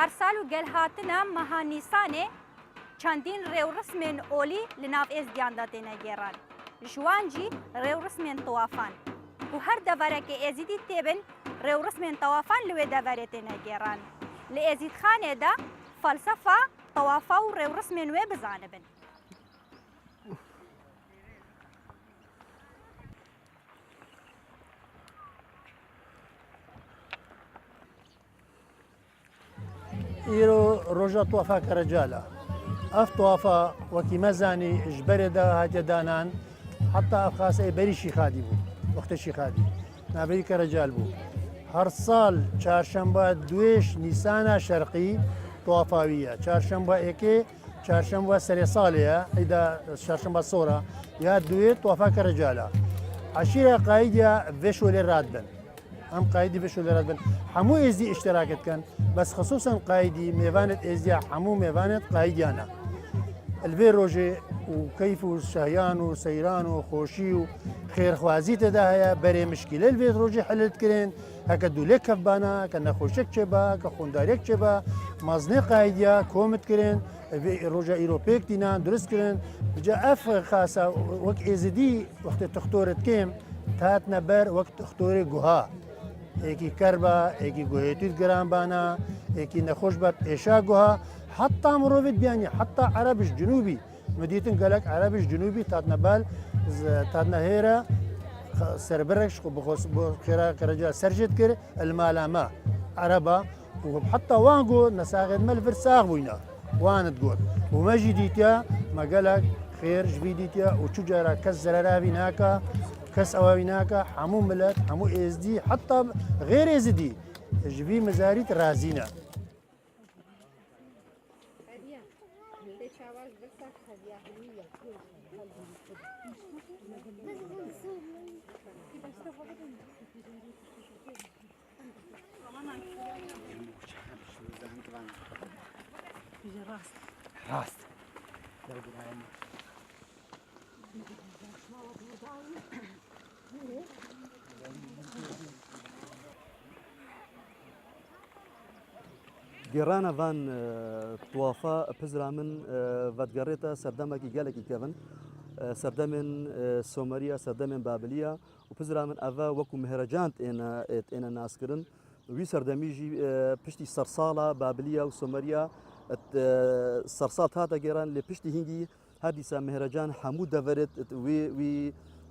هر سال و گل هاتنا مها نیسانه چندین ریو رسمین اولی لناف ازدیان داتینه گیران جوانجی ریو رسمین طوافان و هر دواره که ازیدی تیبن ریو رسمین طوافان لوی دواره تینه گیران لازید خانه دا فلسفه طوافه و ریو رسمین وی بزانبن إيرو رجع طوافا كرجالة أف طوافا وكي مزاني جبر دا هاجة دانان حتى أف خاصة بريشي خادي بو وقت شي خادي نابري كرجال بو هر سال چهارشنبه دويش نيسانا شرقي طوافاوية چهارشنبه ايكي چهارشنبه سري صالية إذا چهارشنبه صورة يا دوي طوافا كرجالة عشيرة قايدة فيشولي رادبن هم قايدي فيشولي رادبن حمو ازدي اشتراكت كان بس خصوصا قايدي ميفانت ازدي حمو ميفانت قايديانا الفي روجي وكيف وشهيان وسيران وخوشي وخير خوازي تداهيا بري مشكلة الفي روجي حلت كرين هكا دوليك كفبانا كنا خوشك شبا كخونداريك شبا مازني قايديا كومت كرين الفي روجا ايروبيك دينان درس كرين بجا اف خاصة وقت ازدي وقت تختورت كيم تاتنا بر وقت تختوري جوها ایکی کربا، ایکی گوهیتوت گران بانا، ایکی نخوش بات ایشا گوها، حتی مروفت بیانی، حتی عربش جنوبی، مدیتن گلک عربش جنوبی تادنا بال، تادنا هیرا سربرش بخصوص خيرا كرجال سرجت كر المالامة عربا وحتى وانقو نساغد ملفر ساغوينا واند قول وما جديتيا ما قالك خير جبيديتيا وتجارة كزرارا بيناكا كس أوابيناكا حمو ملت حمو إزدي حتى غير إزدي جبي مزاريت رازينا راست گێڕانە ڤان توافا پزرا من ڤەتگەڕێتە سەردەمێکی گەلێکی کەڤن سەردەمێن سۆمەریە سەردەمێن بابلیە و پزرا من ئەڤە وەکو مهرەجان ئێنە ناسکردن وی سەردەمیژی پشتی سەرساڵە بابلیە و سۆمەریە سەرساڵ هاتە گێران لێ پشتی هینگی هەر دیسا مهرەجان هەموو دەڤێت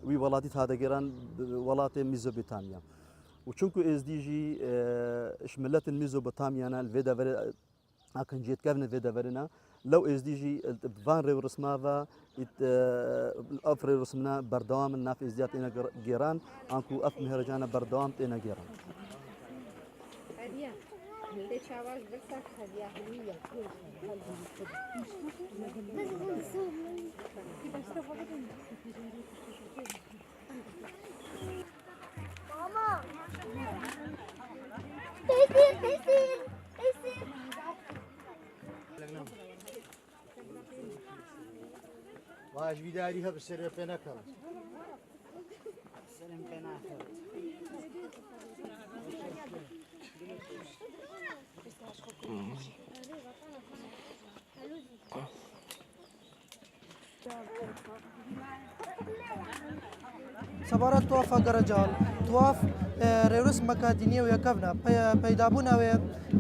وی وڵاتی هاتە گێران وڵاتی میزۆپۆتامیا وچونكو ازديجي شملت الميزوبوتاميانا الفيدافر اكن جيت كافن الفيدافرنا لو ازديجي فان ريو رسمافا افري رسمنا بردوام الناف ازديات انا جيران انكو اف مهرجانا بردوام انا جيران تيسير واش بداريها بالسر بينكم سبارات توافا گرجال تواف ریورس مکادینی و یکفنا پیدابونا و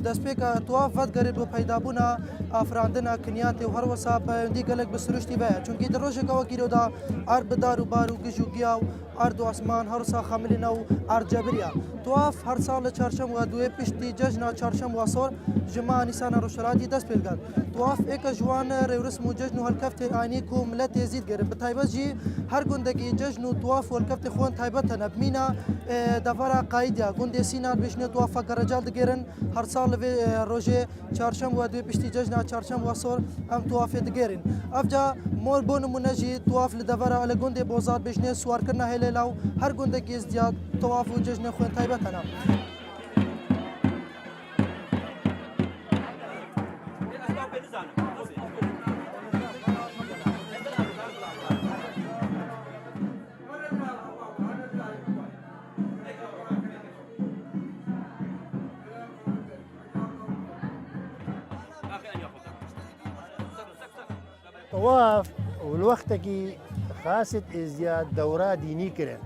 دسپیکا تواف ود گرید و پیدابونا افراندنا کنیات و هر وسا پیوندی گلک بسرشتی بیا چونکی در روز کوا کیرو دا ارب دارو بارو گجو گیاو ارد و اسمان هر وسا خاملنا و ارد جبریا تواف هر سال چهارشنبه و دوی پشتی جشن چهارشنبه و سور جمع نیسان روشرادی دست پیل کرد تواف یک جوان ریورس مو جشن و هلکفت آینی کو ملت یزید گرید بتایبت جی هر گندگی جشن و تواف و هلکفت خوان تایبت نبمینا دفرا قايدة قندي سينار بيشني توافق كرجال دقيرن هر سال في روجي چهارشنبه و دوی پشتی جشن چهارشنبه و سور ام توافق دقيرن افجا مول بون منجي تواف لدفرا على قندي بوزار بيشني سوار كرنا هيلاو هر گندگی ازدياد تواف و جشن خوان تایبتنا طواف والوقتكي خاصة إزياد دورة ديني كرن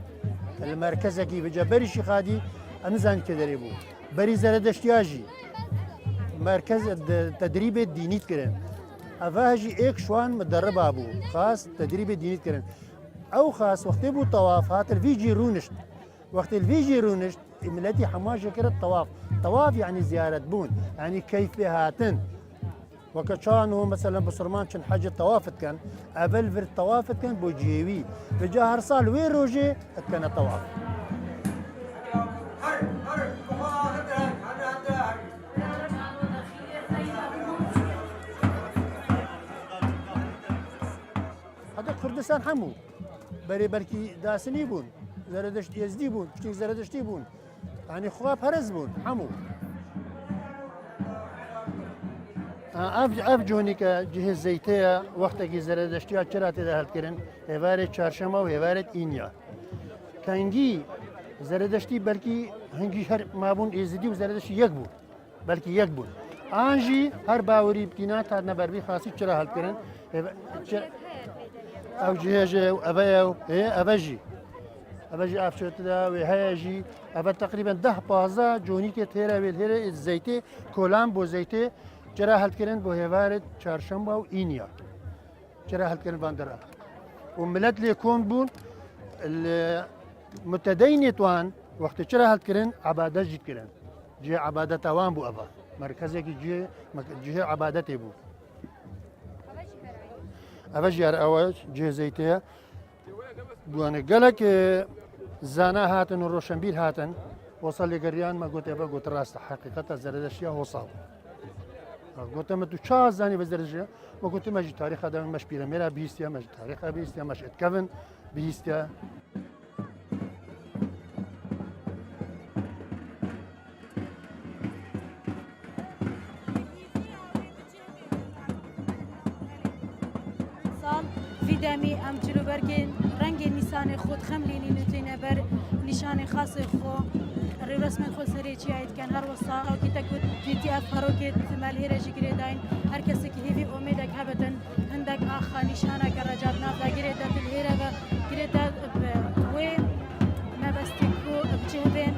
المركزكي بجبري شخادي أمزان كدريبو بري زردشتياجي مركز التدريب الديني كرن أفاجي إيك شوان مدرب أبو خاص تدريب الديني كرن أو خاص وقت بو طواف هات الفيجي رونشت وقت الفيجي رونشت ملتي حماجة كرت طواف طواف يعني زيارة بون يعني كيف هاتن وكشانو مثلا بسرمان كان حاجة طوافت كان قبل في الطوافت كان بوجيوي بجاهر صال وين روجي كان طواف هذا كردستان حمو بركي داسني بون زردشت يزدي بون كشتي زردشتي بون يعني خواب هرز بون حمو اف جونیک جهه زیته وقتی که زردشتی ها چرا تدهل کردن هواره چهارشنبه و هواره اینیا کنگی زردشتی بلکی هنگی هر مابون ازدی و زردشتی یک بود بلکی یک بود آنجی هر باوری بتینا تا نبربی خاصی چرا هل کردن او جهه او اوجی افشت دا و هیجی اول تقریبا 10-15 جونیک تیره و تیره زیته کلام بو زیته چرا هل کردن بو هوارد چهارشنبه و اینیا چرا هل کردن باندرا و ملت لیکون بون المتدین توان وقت چرا هل کردن عبادت جد کردن جه عبادت اوان بو ابا مرکزی که جه عبادت بو ابا جار اول جه زیته بوانه گلک زانا هاتن و روشنبیر هاتن وصل لقريان ما قلت ابا قلت راست حقيقه زردشتيا هو صاب قلت ما تو زاني بزرجه ما قلت ما جي تاريخ هذا مش بيراميرا بيستيا مش تاريخها بيستيا مش اتكفن بيستيا صال في دامي ام جلو بركن رنگ نشان خود خمليني نتينا بر نشان خاص خو رسم خود سری چی عید کن هر وسا او کی تکود دیتی اف هروکت مالهره جگری داین هر کسی که هیوی امید که بدن هندک آخا نشانه کرجات نافذ گری داد الهره و گری داد و ما بستیکو بجهبن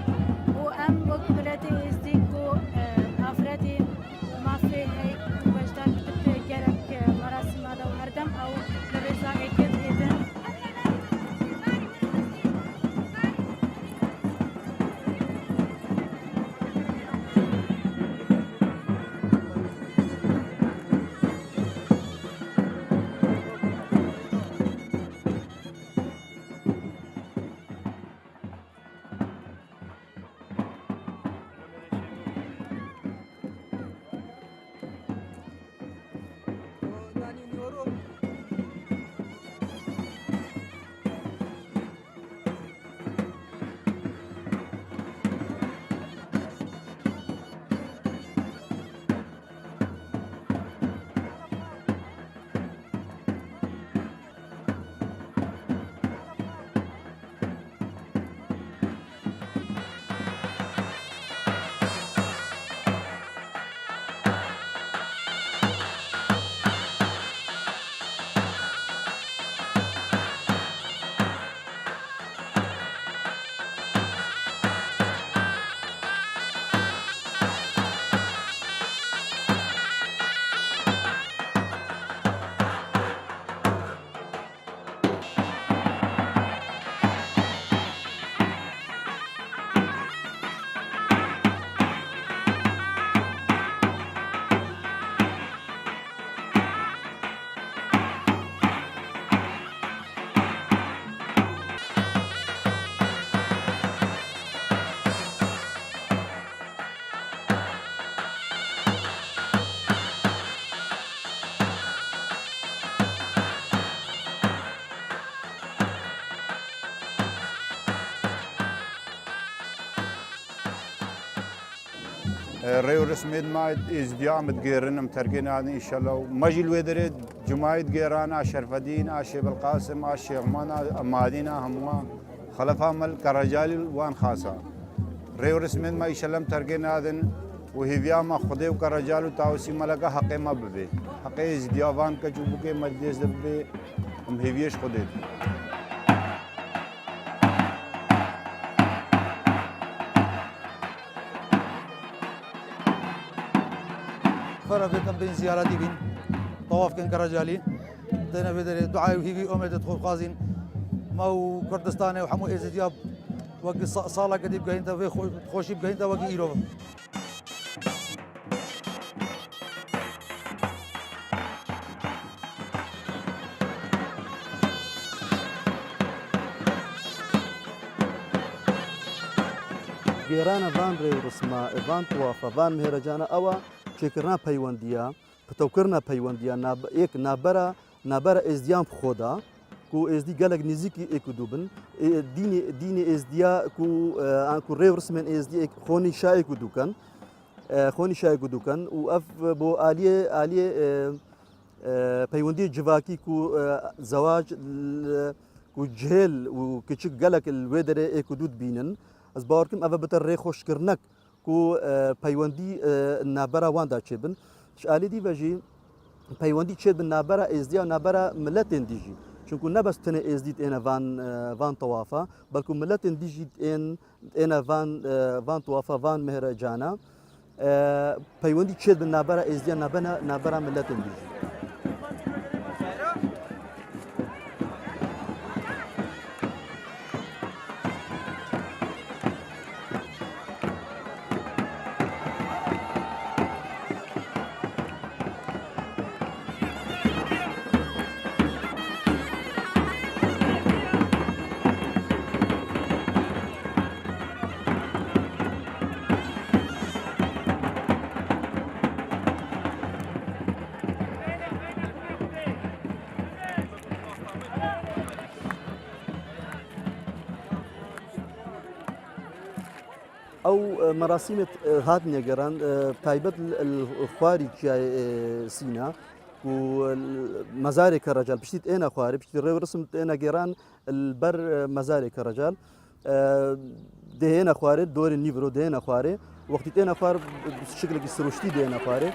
و ام وقبلت ازدیکو افرادی ما فی هی وجدان بتبه گرک مراسم هذا وهردم او لرزا ایکت ایدن ريو رسميد ما ازديام تقيرنم ترقين هذا ان شاء الله مجي الودرد جماعة قيرانا شرفدين اشيب القاسم اشيخ مانا مادينا هم خلفها مل كرجال وان خاصة ريو رسميد ما يشلم ترقين هذا وهيفيا ما خدي وكرجال وتاوسي ملقا حقي ما ببي حقي ازديافان كجوبكي مجلس ببي هيفيش خدي فرا بكم بين زياراتي بين طواف كان كرجالي دينا بدر دعاء وهيفي أمد تدخل قازين ماو كردستان وحمو إزدياب وقت صالة قديم جاينتا في خوشي بجاينتا وقت إيرو گێرانە ڤان ڕێوڕسمە ڤان توافە ڤان مهێرەجانە ئەوە چێکردنا پەیوەندیە پتەوکردنا پەیوەندیە یەک نابەرە ئێزدیان خۆدا کو ئێزدی گەلک نزیکی ئێکودوو بن دینی ئێزدیا کو ڕێوڕسمێن ئێزدی خۆنی شایەک و دووکەن خۆنی شایەک و دووکەن و ئەف بۆ ئالیێ پەیوەندی جڤاکی و زەواج و جهێل و کچک گەلک وێ دەرێ ئێکودوت بینن از باورکم ئەvە بتە ڕێخۆشکردنەک و پەیوەندی نابەرە واندا چێبن شعالی دیڤەژی پەیوەندی چێت بن نابەرە ئێزدیا و نابەرە ملەتێن دیژی چونکو نەبەستنە ئێزدیت ئێنە ڤان تەوافە بەڵکو ملەتێن دیژیت ئێنە ڤان تەوافە ڤان مهێرەجانە پەیوەندی چێت بن نابەرە ئێزدیا نابەرە ملەتێن دیژی ئەو مەراسیمت هات نێگەران تایبەت خواری سینا و مەزارێکە ڕەجال پشتیت ئێنە خوارێ پشتی ڕێوڕسم ئێنە گێران بەر مەزارێکە ڕەجال دێهێنە خوارێت دۆری نیڤرۆ دێنە خوارێ وەختی تێنە خوار شکلێکی سروشتی دێنە خوارێ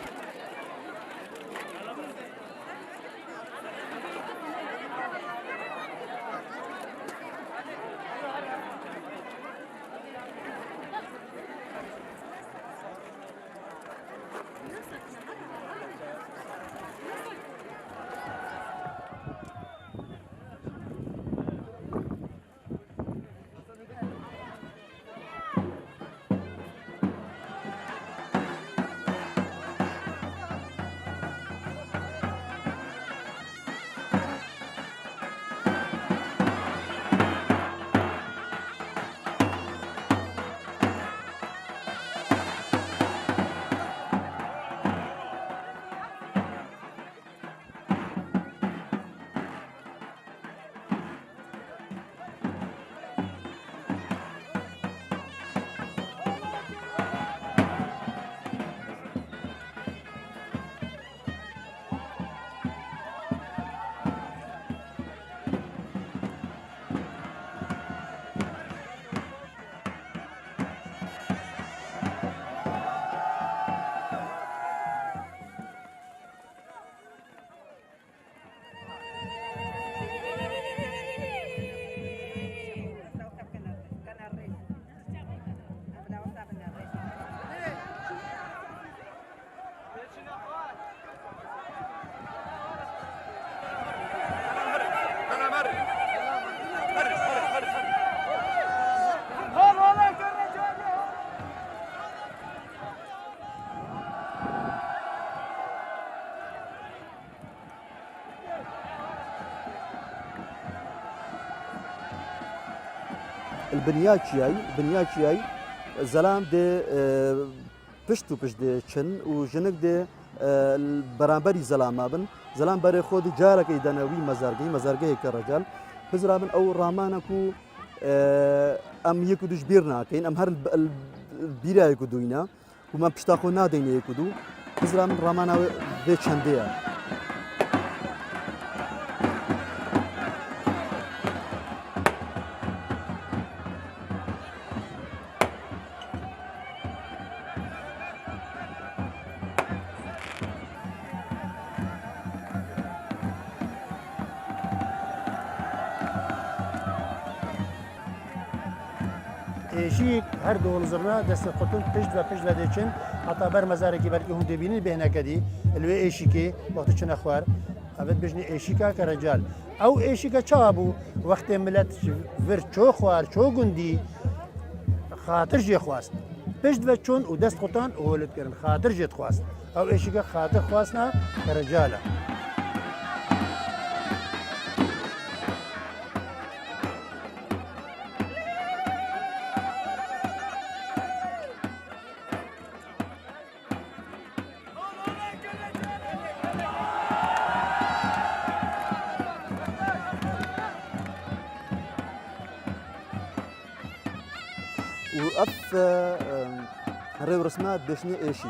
البنياچياي زلام دي پشت و پشت دي چن و جنك دي برانبري زلام بن زلام بري خود جارك دنوي مزارگي كرجال فزرا من او رامانا كو ام يكدو جبيرنا كاين ام هر البيرا يكدوينا وما پشتاخو نادين يكدو فزرا من رامانا دي چنديا ایشی هر دو زرنا دست خودتون پشت و دیچن حتی بر مزارکی بلکه هم دبینی به نکدی الوی ایشی که وقتی چه نخوار اوت بجنی ایشی که رجال او ایشی که چابو وقت ملت ور چو خوار چو گندی خاطر جی خواست پشت و چون و دست خودتان اولد کردن خاطر جی خواست او ایشی که خاطر خواست نه رجاله وأف ريو رسمات بشني إيشي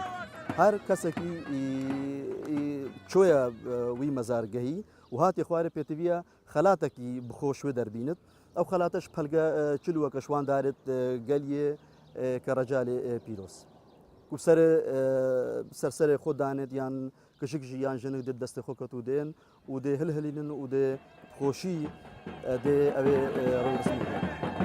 هر كسكي شوية وي مزارجهي وهاتي خواري بيتبيا خلاتكي بخوش ودربينت أو خلاتش بلقى تشلوة كشوان دارت قلية كرجال بيروس وسر سر خود دانت يان كشك جيان جنك دي دست خوكتو دين ودي هلهلين ودي خوشي دي أبي ريو رسمات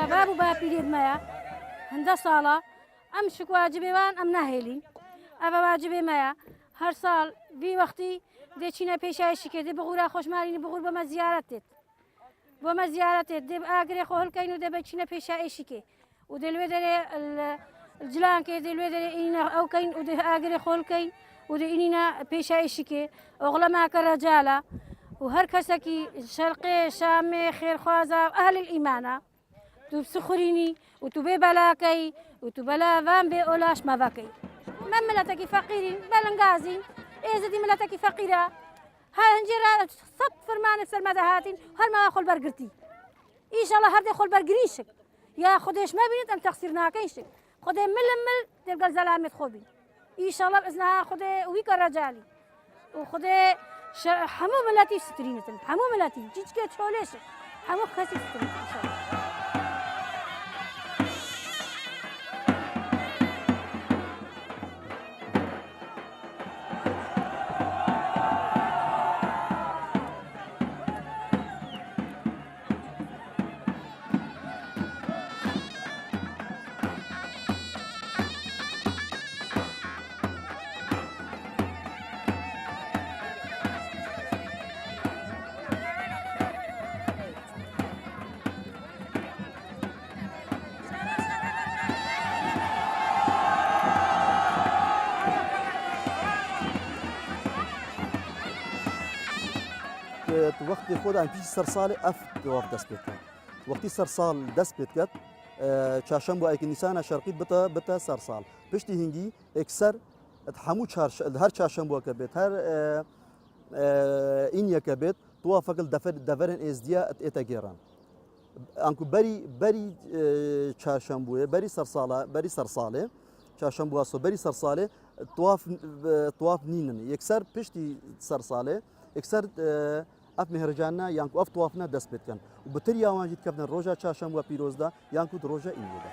بابو بابي مايا هندا صالة أمشك واجبي وان أم نهيلين أبا واجبي مايا هر سال في وقتي دي چينا پیشایشی که دی بغورا خوشمالینی بغور بما زیارتت دی آگری خوهل کینو دی بچینا پیشایشی که و دلوی داره الجلان که دلوی داره اینا او کین و دی آگری خوهل کین و دی اینا پیشایشی که اغلما كرجاله و هر کسی که شرقی شامی خیرخوازه اهل الایمانه تو بسخريني وتو ببلاكي وتو بلا فان بأولاش ما باكي ما ملتكي فقيرين بلنغازين إذا دي ملتكي فقيرة ها هنجرة صد فرمان السلمة هاتين هل ما أخل برقرتي إن شاء الله هردي أخل برقريشك يا خديش ما بينت أم تقصير ناكيشك خدي مل تلقى زلامة خوبي إن شاء الله بإذنها خدي ويك الرجالي وخدي حمو ملتي سترينتن حمو ملتي جيج كي تشوليشك حمو خسي سترينتن إن شاء الله وقتی خود آن پیش سرسال اف جواب دست بکن وقتی سرسال دست بکن چهارشنبه ایک نیسان شرقی بتا سرسال پشتی هنگی اکثر همو هر چهارشنبه که بیت هر این یک بیت توافق دفرن ازدیا اتگیران انکو بری چهارشنبه بری سرساله چهارشنبه اسو بری سرساله طواف نینن اکثر پشتی سرساله اکثر اف مهرجاننا یانکو اف طوافنا دست بید کن و بتر یاوانجید کردن روزا چهارشنبه پیروز دا یانکو روزا این ده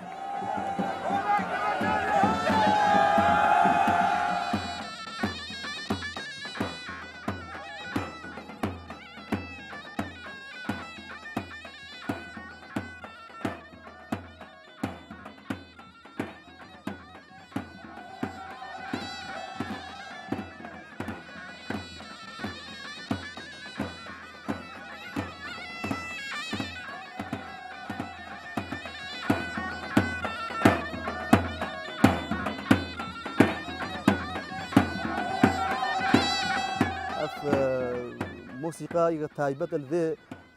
موسيقى تايبت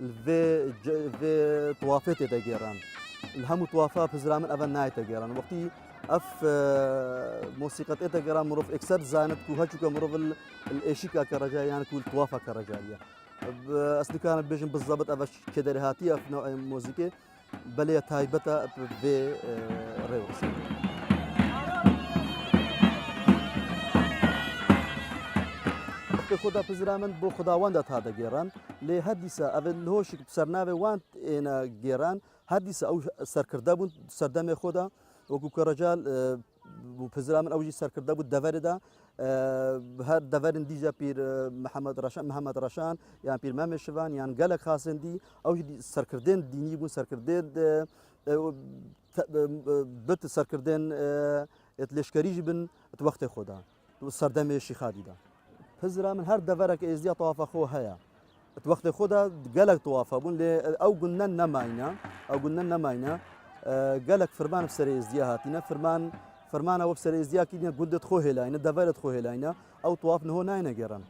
الفي طوافات تجيران الهم طوافا بزرامن أفن ناي تجيران وقتي اف موسيقى تجيران مروف اكسر زانت كو هجوك مروف الاشيكا كرجال يعني كو الطوافا كرجاليه اصلي كانت بيجن بالضبط افش كدري هاتي اف نوع موسيقى بل تايبتا في ريوس وقت خدا پزرا من بو خداوند تا دگیران لی حدیثا اول هوش سرناوه وانت اینا گیران حدیثا او سرکرده بون سردم خدا وکو کرجال بو پزرا من اوجی سرکرده بود دورده هر دورن دیجا پیر محمد رشان یان پیر مام شوان یان گلک خاصن دی اوجی سرکردن دینی بون سرکردن بت سرکردن اتلشکریج بن وقت خدا سردم شیخادی دا پزرا من هر دوره که ازدیا طواف خو هيا وقت خدا قالك طواف بون او قلنا نماينا قالك فرمان بسري ازديا هاتينا فرمان او بسري ازديا كينا قدت خو هلاينا دفرت خو هلاينا او طواف هو ناينا قران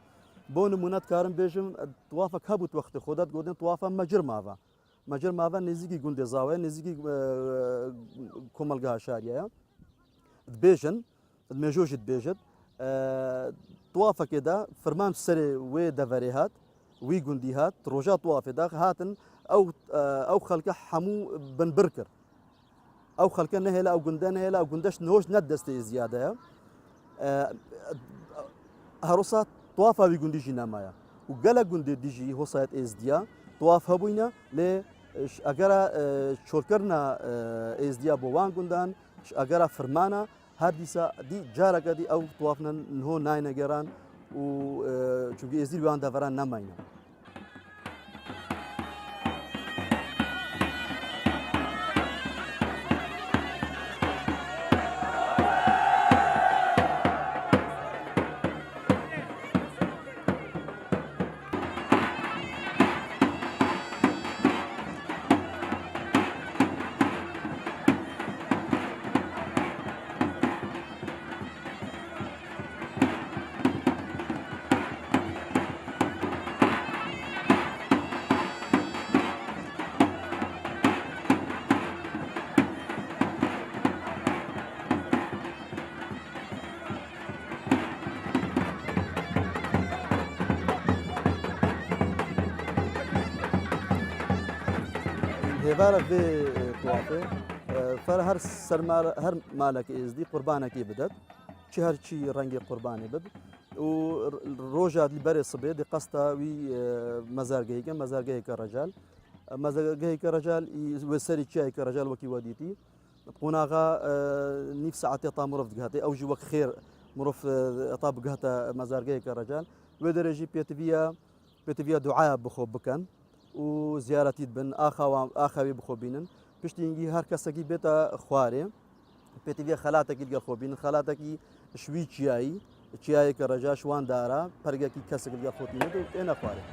بون منات كارم بيجم طوافك هبط وقت خدا قدن طواف مجر ماوا نزيكي قند زاويه نزيكي كوملغا شاريا بيجن المجوج بيجت طوافه كده فرمان سري وي دفريهات وي قنديهات روجا طواف ده هاتن او خلقه حمو بن بركر او خلقه نهلا او قندان نهلا او قندش نهوش ندستي زياده هروسات طوافه وي قندي جنامايا وقال قندي ديجي هوسات ازديا طواف هبوينا ل اگر شوركرنا ازديا بوان قندان اگر فرمانا هاديسا دي جارك دي او طوافنا نهو ناينا جيران و چونكي ازدي وان دافران نماينا هێوارە بێ توافێ فەر هەر سەرمال هەر مالەکە ئێزدی قوربانەکەی بدەت چی هەرچی ڕەنگی قوربانی بد و ڕۆژات بەرێ سبێ دی قەستە وی مەزارگەیەکە مەزارگەیەکە ڕەجال وەسەری چیایکە ڕەجال وەکی وەدیتی قۆناغا نیف ساعتێ تا مرۆڤ دگاتێ ئەوژی وەک خێر مرۆڤ تا بگاتە مەزارگەیەکە ڕەجال وێ دەرێژی پێتڤە دوعاە بخۆ بکەن و زیارەتیت بن ئاخاوی بخۆ بینن پشتینگی هەر کەسێکی بێتە خوارێ پێتیڤە خەلاتێکی دیگە خۆ بینن خەلاتێکی شوی چیایی کە ڕەجا شوان دارا پەرگێکی کەسێک دیگە خۆتینێت و ئێنە خوارێ